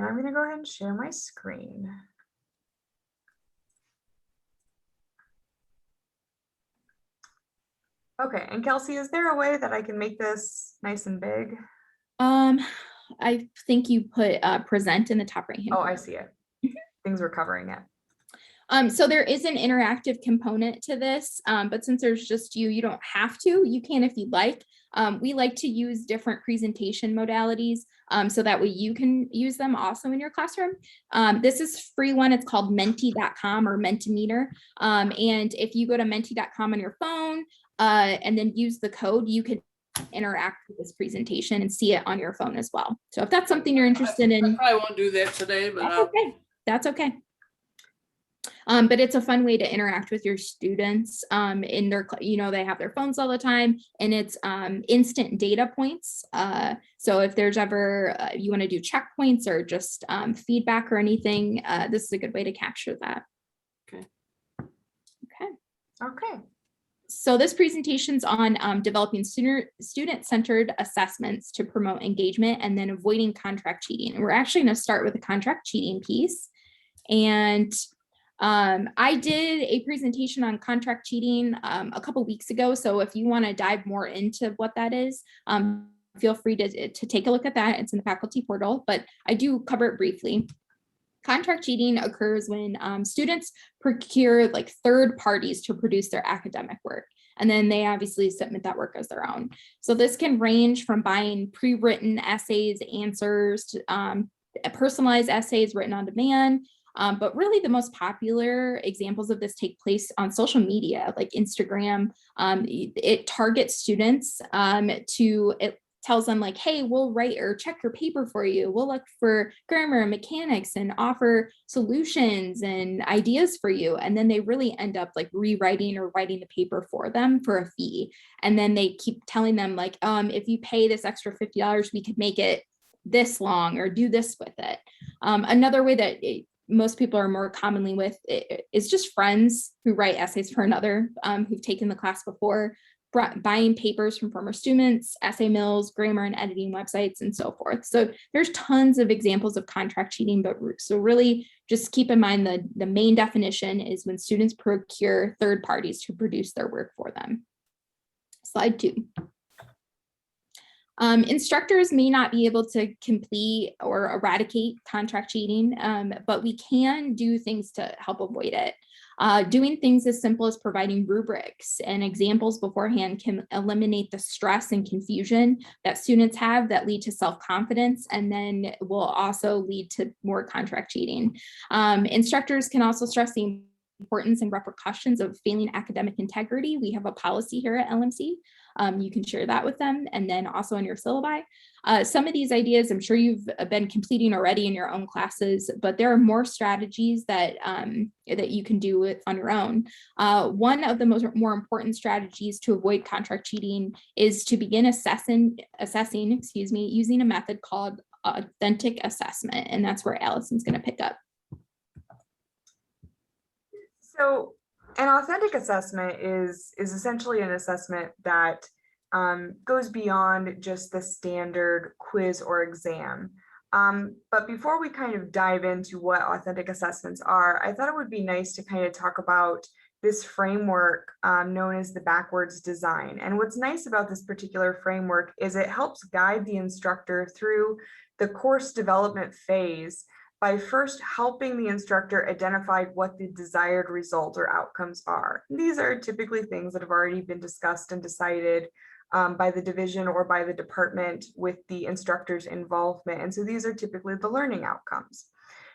And I'm going to go ahead and share my screen. Okay, and Kelsey, is there a way that I can make this nice and big? I think you put present in the top right hand. Oh, I see it. Things were covering it. So there is an interactive component to this, but since there's just you don't have to. You can if you'd like. We like to use different presentation modalities so that way you can use them also in your classroom. This is free one. It's called menti.com or Mentimeter. And if you go to menti.com on your phone and then use the code, you can interact with this presentation and see it on your phone as well. So if that's something you're interested in. I won't do that today, but that's okay. That's okay. But it's a fun way to interact with your students in their, they have their phones all the time, and it's instant data points. So if there's ever, you want to do checkpoints or just feedback or anything, this is a good way to capture that. Okay. So this presentation's on developing student-centered assessments to promote engagement and then avoiding contract cheating. And we're actually going to start with the contract cheating piece. And I did a presentation on contract cheating a couple weeks ago. So if you want to dive more into what that is, feel free to take a look at that. It's in the faculty portal, but I do cover it briefly. Contract cheating occurs when students procure like third parties to produce their academic work. And then they obviously submit that work as their own. So this can range from buying pre-written essays, answers, to personalized essays written on demand. But really the most popular examples of this take place on social media, like Instagram. It targets students it tells them like, hey, we'll write or check your paper for you. We'll look for grammar and mechanics and offer solutions and ideas for you. And then they really end up like rewriting or writing the paper for them for a fee. And then they keep telling them like, if you pay this extra $50, we could make it this long or do this with it. Another way that most people are more commonly with is just friends who write essays for another, who've taken the class before, buying papers from former students, essay mills, grammar and editing websites, and so forth. So there's tons of examples of contract cheating, but so really just keep in mind the main definition is when students procure third parties to produce their work for them. Slide 2. Instructors may not be able to complete or eradicate contract cheating, but we can do things to help avoid it. Doing things as simple as providing rubrics and examples beforehand can eliminate the stress and confusion that students have that lead to self-confidence and then will also lead to more contract cheating. Instructors can also stress the importance and repercussions of failing academic integrity. We have a policy here at LMC. You can share that with them, and then also in your syllabi. Some of these ideas I'm sure you've been completing already in your own classes, but there are more strategies that that you can do it on your own. One of the more important strategies to avoid contract cheating is to begin assessing, using a method called authentic assessment, and that's where Allison's going to pick up. So an authentic assessment is essentially an assessment that goes beyond just the standard quiz or exam. But before we kind of dive into what authentic assessments are, I thought it would be nice to kind of talk about this framework known as the backwards design. And what's nice about this particular framework is it helps guide the instructor through the course development phase by first helping the instructor identify what the desired result or outcomes are. These are typically things that have already been discussed and decided by the division or by the department with the instructor's involvement. And so these are typically the learning outcomes.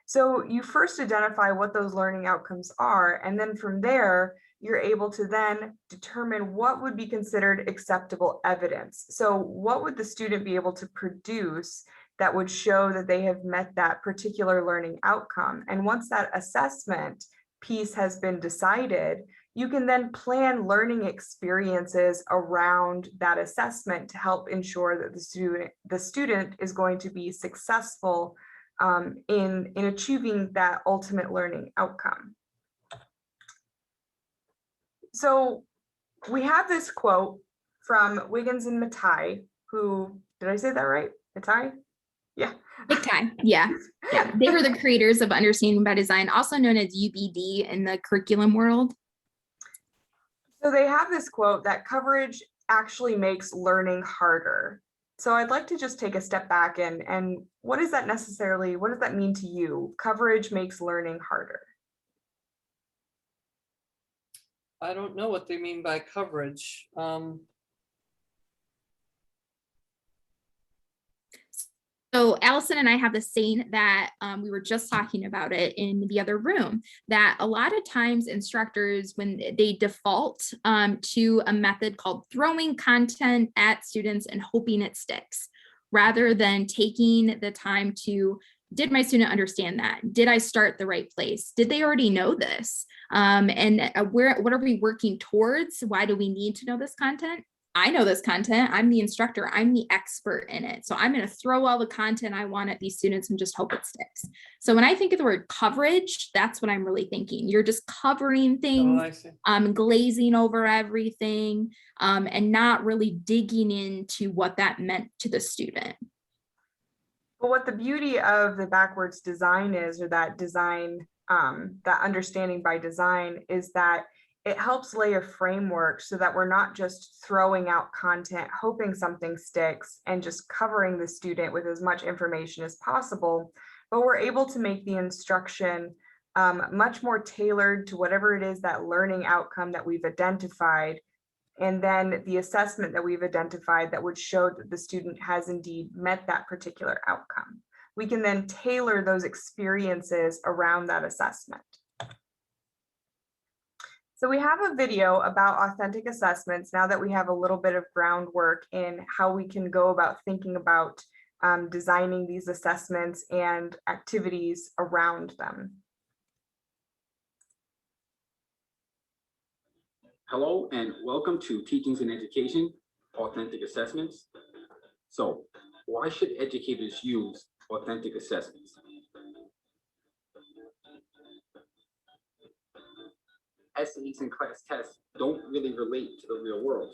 So you first identify what those learning outcomes are, and then from there, you're able to then determine what would be considered acceptable evidence. So what would the student be able to produce that would show that they have met that particular learning outcome? And once that assessment piece has been decided, you can then plan learning experiences around that assessment to help ensure that the student is going to be successful in achieving that ultimate learning outcome. So we have this quote from Wiggins and Mattei, who, did I say that right? Mattei? Yeah. Big time. Yeah. Yeah. They were the creators of Understanding by Design, also known as UBD in the curriculum world. So they have this quote that coverage actually makes learning harder. So I'd like to just take a step back and what does that mean to you? Coverage makes learning harder. I don't know what they mean by coverage. So Allison and I have the saying that we were just talking about it in the other room, that a lot of times instructors, when they default to a method called throwing content at students and hoping it sticks, rather than taking the time to, did my student understand that? Did I start the right place? Did they already know this? What are we working towards? Why do we need to know this content? I know this content. I'm the instructor. I'm the expert in it. So I'm going to throw all the content I want at these students and just hope it sticks. So when I think of the word coverage, that's what I'm really thinking. You're just covering things, glazing over everything, and not really digging into what that meant to the student. But what the beauty of the backwards design is, or that design, that understanding by design, is that it helps lay a framework so that we're not just throwing out content, hoping something sticks, and just covering the student with as much information as possible, but we're able to make the instruction much more tailored to whatever it is, that learning outcome that we've identified, and then the assessment that we've identified that would show that the student has indeed met that particular outcome. We can then tailor those experiences around that assessment. So we have a video about authentic assessments now that we have a little bit of groundwork in how we can go about thinking about designing these assessments and activities around them. Hello and welcome to Teachings in Education, Authentic Assessments. So why should educators use authentic assessments? Essays and class tests don't really relate to the real world.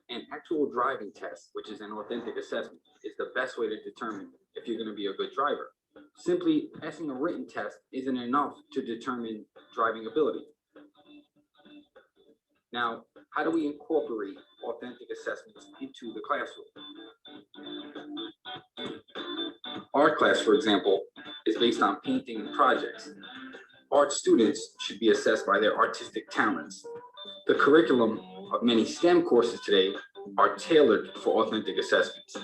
An actual driving test, which is an authentic assessment, is the best way to determine if you're going to be a good driver. Simply passing a written test isn't enough to determine driving ability. Now, how do we incorporate authentic assessments into the classroom? Art class, for example, is based on painting and projects. Art students should be assessed by their artistic talents. The curriculum of many STEM courses today are tailored for authentic assessments.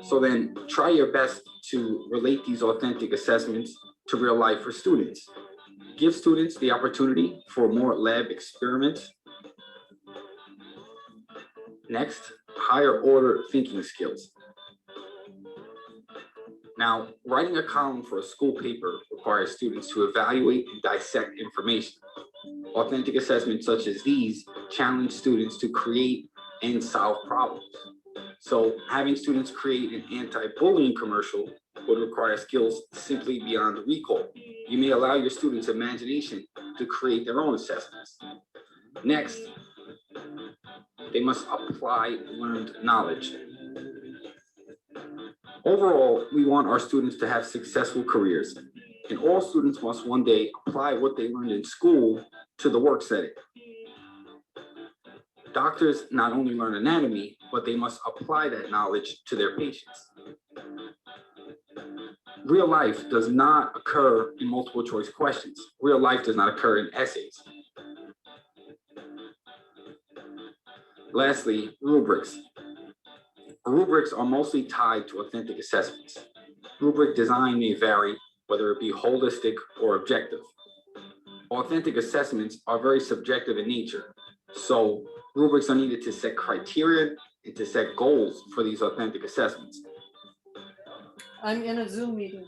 So then try your best to relate these authentic assessments to real life for students. Give students the opportunity for more lab experiments. Next, higher order thinking skills. Now, writing a column for a school paper requires students to evaluate and dissect information. Authentic assessments such as these challenge students to create and solve problems. So having students create an anti-bullying commercial would require skills simply beyond recall. You may allow your students' imagination to create their own assessments. Next, they must apply learned knowledge. Overall, we want our students to have successful careers, and all students must one day apply what they learned in school to the work setting. Doctors not only learn anatomy, but they must apply that knowledge to their patients. Real life does not occur in multiple choice questions. Real life does not occur in essays. Lastly, rubrics. Rubrics are mostly tied to authentic assessments. Rubric design may vary, whether it be holistic or objective. Authentic assessments are very subjective in nature, so rubrics are needed to set criteria and to set goals for these authentic assessments. I'm in a Zoom meeting.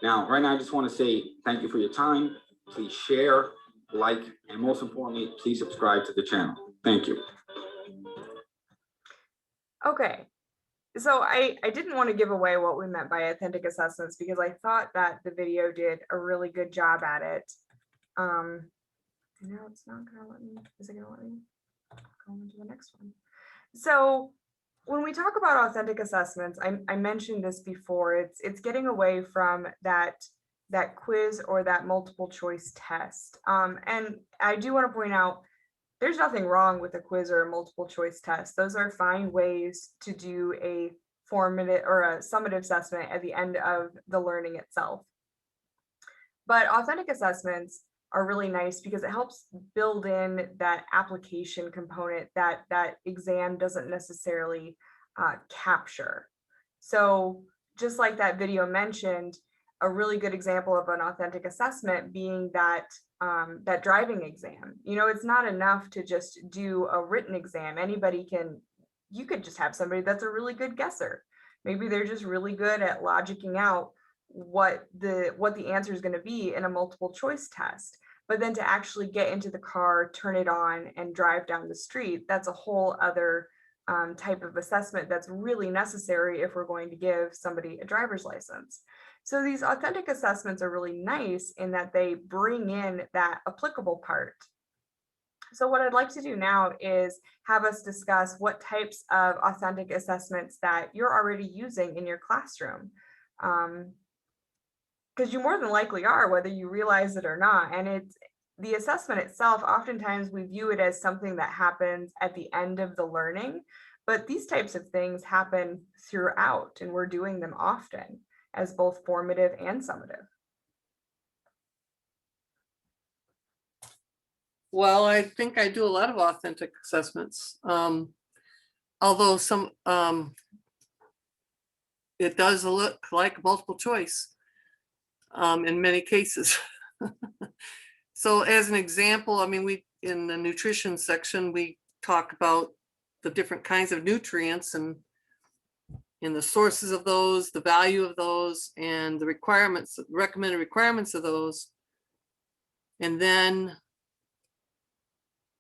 Now, right now, I just want to say thank you for your time. Please share, like, and most importantly, please subscribe to the channel. Thank you. Okay, so I didn't want to give away what we meant by authentic assessments because I thought that the video did a really good job at it. No, it's not gonna let me. Is it gonna let me? Go on to the next one. So when we talk about authentic assessments, I mentioned this before, it's getting away from that quiz or that multiple choice test. And I do want to point out, there's nothing wrong with a quiz or a multiple choice test. Those are fine ways to do a formative or a summative assessment at the end of the learning itself. But authentic assessments are really nice because it helps build in that application component that exam doesn't necessarily capture. So just like that video mentioned, a really good example of an authentic assessment being that that driving exam. You know, it's not enough to just do a written exam. You could just have somebody that's a really good guesser. Maybe they're just really good at logicking out what the answer is going to be in a multiple choice test. But then to actually get into the car, turn it on, and drive down the street, that's a whole other type of assessment that's really necessary if we're going to give somebody a driver's license. So these authentic assessments are really nice in that they bring in that applicable part. So what I'd like to do now is have us discuss what types of authentic assessments that you're already using in your classroom. Because you more than likely are, whether you realize it or not. And it's the assessment itself, oftentimes we view it as something that happens at the end of the learning, but these types of things happen throughout, and we're doing them often as both formative and summative. Well, I think I do a lot of authentic assessments. Although some, it does look like multiple choice in many cases. So as an example, I mean, in the nutrition section, we talk about the different kinds of nutrients and the sources of those, the value of those, and the requirements, recommended requirements of those. And then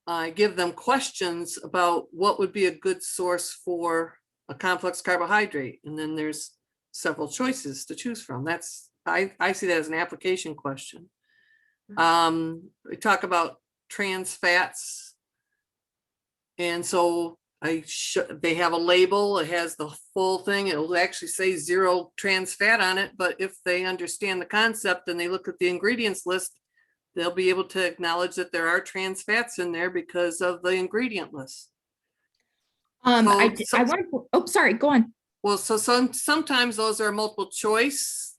I give them questions about what would be a good source for a complex carbohydrate. And then there's several choices to choose from. I see that as an application question. We talk about trans fats. And so they have a label, it has the full thing, it'll actually say 0 trans fat on it, but if they understand the concept and they look at the ingredients list, they'll be able to acknowledge that there are trans fats in there because of the ingredient list. I want to, oh, sorry, go on. Well, so sometimes those are multiple choice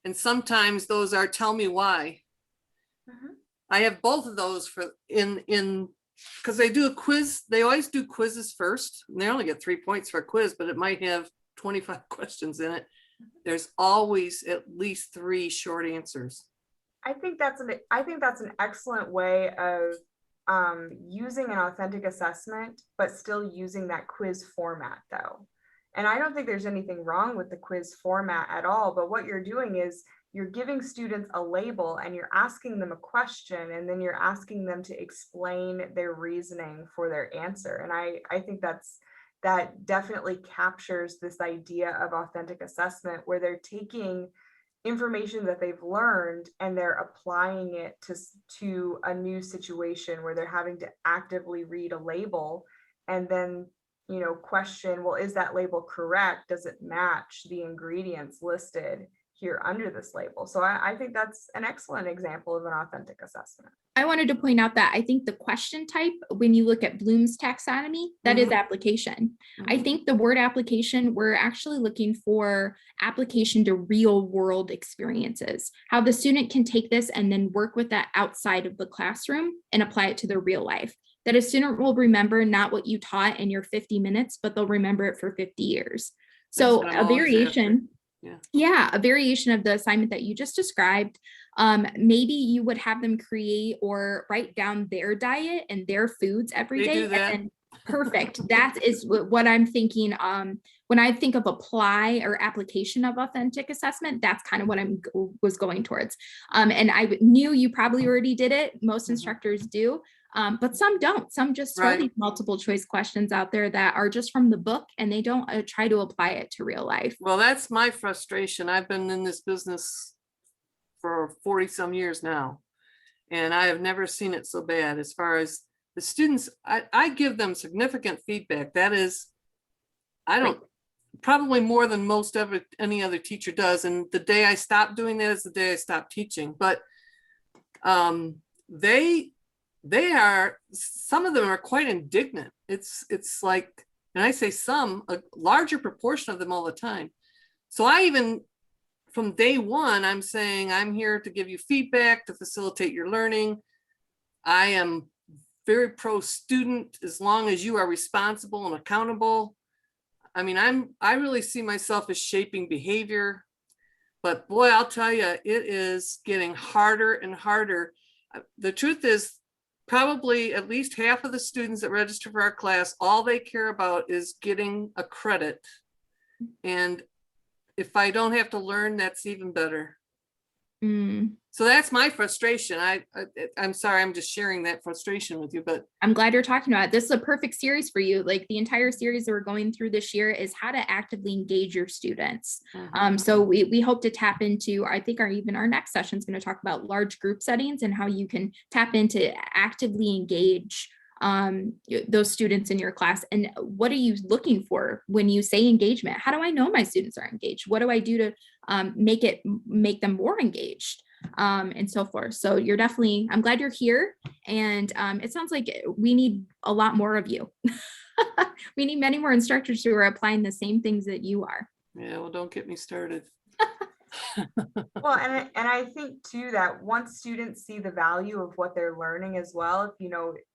and sometimes those are tell me why. I have both of those for because they do a quiz. They always do quizzes first. And they only get 3 points for a quiz, but it might have 25 questions in it. There's always at least 3 short answers. I think that's an excellent way of using an authentic assessment, but still using that quiz format though. And I don't think there's anything wrong with the quiz format at all, but what you're doing is you're giving students a label and you're asking them a question, and then you're asking them to explain their reasoning for their answer. And I think that definitely captures this idea of authentic assessment, where they're taking information that they've learned and they're applying it to a new situation where they're having to actively read a label and then, you know, question, well, is that label correct? Does it match the ingredients listed here under this label? So I think that's an excellent example of an authentic assessment. I wanted to point out that I think the question type, when you look at Bloom's taxonomy, that is application. I think the word application, we're actually looking for application to real world experiences, how the student can take this and then work with that outside of the classroom and apply it to their real life. That a student will remember not what you taught in your 50 minutes, but they'll remember it for 50 years. So a variation. Yeah, a variation of the assignment that you just described. Maybe you would have them create or write down their diet and their foods every day. And then, perfect. That is what I'm thinking. When I think of apply or application of authentic assessment, that's kind of what I was going towards. And I knew you probably already did it. Most instructors do. But some don't. Some just throw these multiple choice questions out there that are just from the book, and they don't try to apply it to real life. Well, that's my frustration. I've been in this business for 40 some years now, and I have never seen it so bad as far as the students, I give them significant feedback. That is, I don't, probably more than most of any other teacher does. And the day I stopped doing that is the day I stopped teaching. But they are, some of them are quite indignant. It's like, and I say some, a larger proportion of them all the time. So I even, from day one, I'm saying, I'm here to give you feedback, to facilitate your learning. I am very pro student as long as you are responsible and accountable. I mean, I really see myself as shaping behavior, but boy, I'll tell you, it is getting harder and harder. The truth is, probably at least half of the students that register for our class, all they care about is getting a credit. And if I don't have to learn, that's even better. So that's my frustration. I'm sorry, I'm just sharing that frustration with you, but I'm glad you're talking about it. This is a perfect series for you. Like the entire series that we're going through this year is how to actively engage your students. So we hope to tap into, I think even our next session is going to talk about large group settings and how you can tap into actively engage those students in your class. And what are you looking for when you say engagement? How do I know my students are engaged? What do I do to make them more engaged? And so forth. So you're definitely, I'm glad you're here. And it sounds like we need a lot more of you. We need many more instructors who are applying the same things that you are. yeah, well, don't get me started. Well, and I think too that once students see the value of what they're learning as well,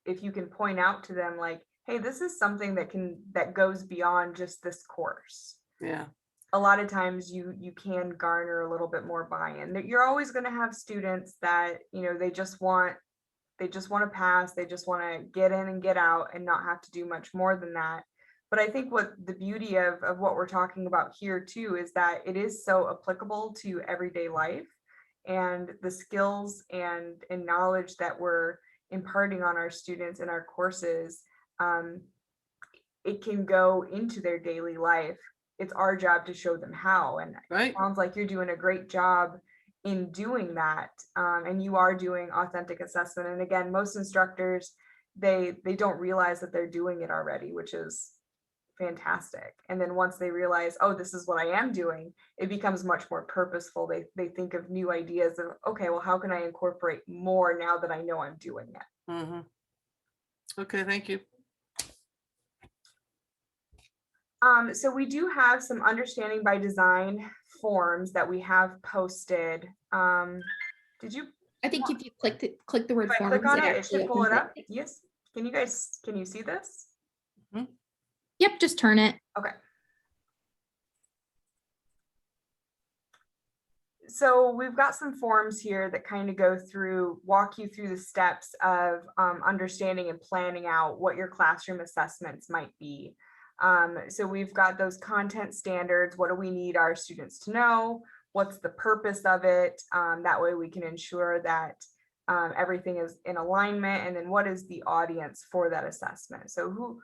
if you can point out to them like, hey, this is something that goes beyond just this course. Yeah. A lot of times you can garner a little bit more buy-in. That you're always going to have students that, they just want to pass, they just want to get in and get out and not have to do much more than that. But I think what the beauty of what we're talking about here too is that it is so applicable to everyday life, and the skills and knowledge that we're imparting on our students in our courses, it can go into their daily life. It's our job to show them how, and Right. it sounds like you're doing a great job in doing that, and you are doing authentic assessment. And again, most instructors, they don't realize that they're doing it already, which is fantastic. And then once they realize, oh, this is what I am doing, it becomes much more purposeful. They think of new ideas of, okay, well, how can I incorporate more now that I know I'm doing it? Okay, thank you. So we do have some understanding by design forms that we have posted. Did you? I think if you click the word If I forms, click on it, it actually should pull it opens up. Yes. Can you see this? Yep, just turn it. Okay. So we've got some forms here that kind of walk you through the steps of understanding and planning out what your classroom assessments might be. So we've got those content standards. What do we need our students to know? What's the purpose of it? That way we can ensure that everything is in alignment. And then what is the audience for that assessment? So who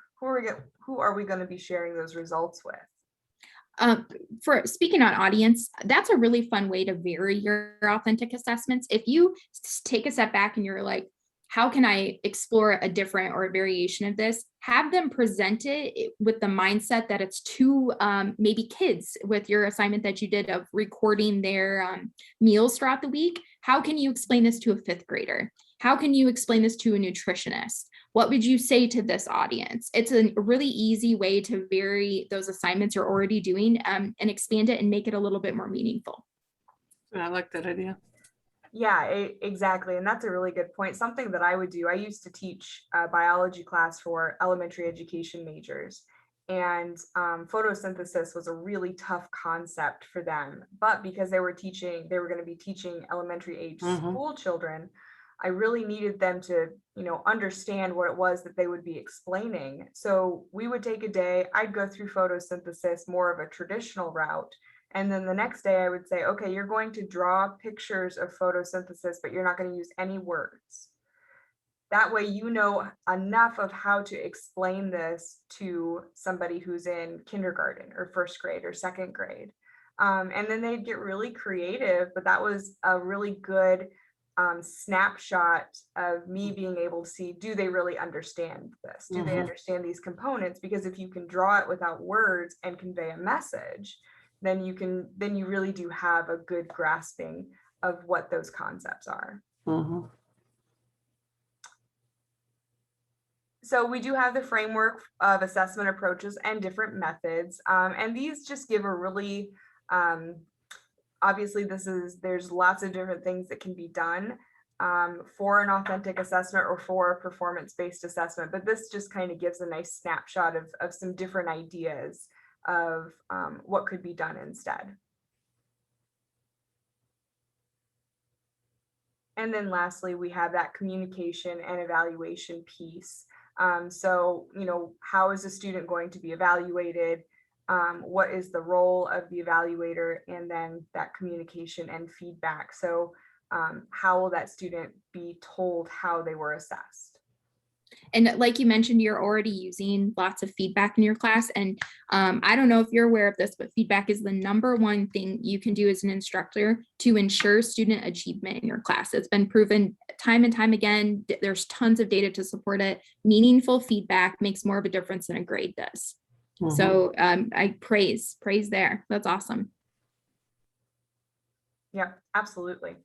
are we going to be sharing those results with? For speaking on audience, that's a really fun way to vary your authentic assessments. If you take a step back and you're like, how can I explore a different or a variation of this? Have them present it with the mindset that it's to maybe kids with your assignment that you did of recording their meals throughout the week. How can you explain this to a fifth grader? How can you explain this to a nutritionist? What would you say to this audience? It's a really easy way to vary those assignments you're already doing and expand it and make it a little bit more meaningful. I like that idea. Yeah, exactly. And that's a really good point. Something that I would do, I used to teach a biology class for elementary education majors, and photosynthesis was a really tough concept for them. But because they were going to be teaching elementary age school children, I really needed them to, understand what it was that they would be explaining. So we would take a day, I'd go through photosynthesis, more of a traditional route. And then the next day I would say, okay, you're going to draw pictures of photosynthesis, but you're not going to use any words. That way, you know enough of how to explain this to somebody who's in kindergarten or first grade or second grade. And then they'd get really creative, but that was a really good snapshot of me being able to see, do they really understand this? Do they Mhm. understand these components? Because if you can draw it without words and convey a message, then you really do have a good grasping of what those concepts are. Mhm. So we do have the framework of assessment approaches and different methods. And these just give a really, obviously there's lots of different things that can be done for an authentic assessment or for a performance-based assessment, but this just kind of gives a nice snapshot of some different ideas of what could be done instead. And then lastly, we have that communication and evaluation piece. So, how is a student going to be evaluated? What is the role of the evaluator? And then that communication and feedback. So how will that student be told how they were assessed? And like you mentioned, you're already using lots of feedback in your class. And I don't know if you're aware of this, but feedback is the #1 thing you can do as an instructor to ensure student achievement in your class. It's been proven time and time again. There's tons of data to support it. Meaningful feedback makes more of a difference than a grade does. Mhm. So I praise there. That's awesome. Yeah, absolutely.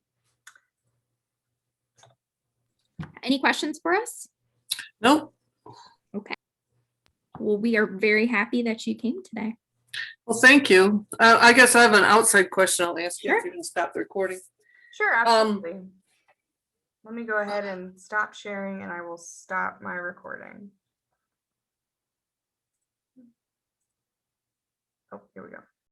Any questions for us? Nope. Okay. Well, we are very happy that you came today. Well, thank you. I guess I have an outside question I'll ask you if Sure. you can stop the recording. Sure, absolutely. Let me go ahead and stop sharing and I will stop my recording. Oh, here we go.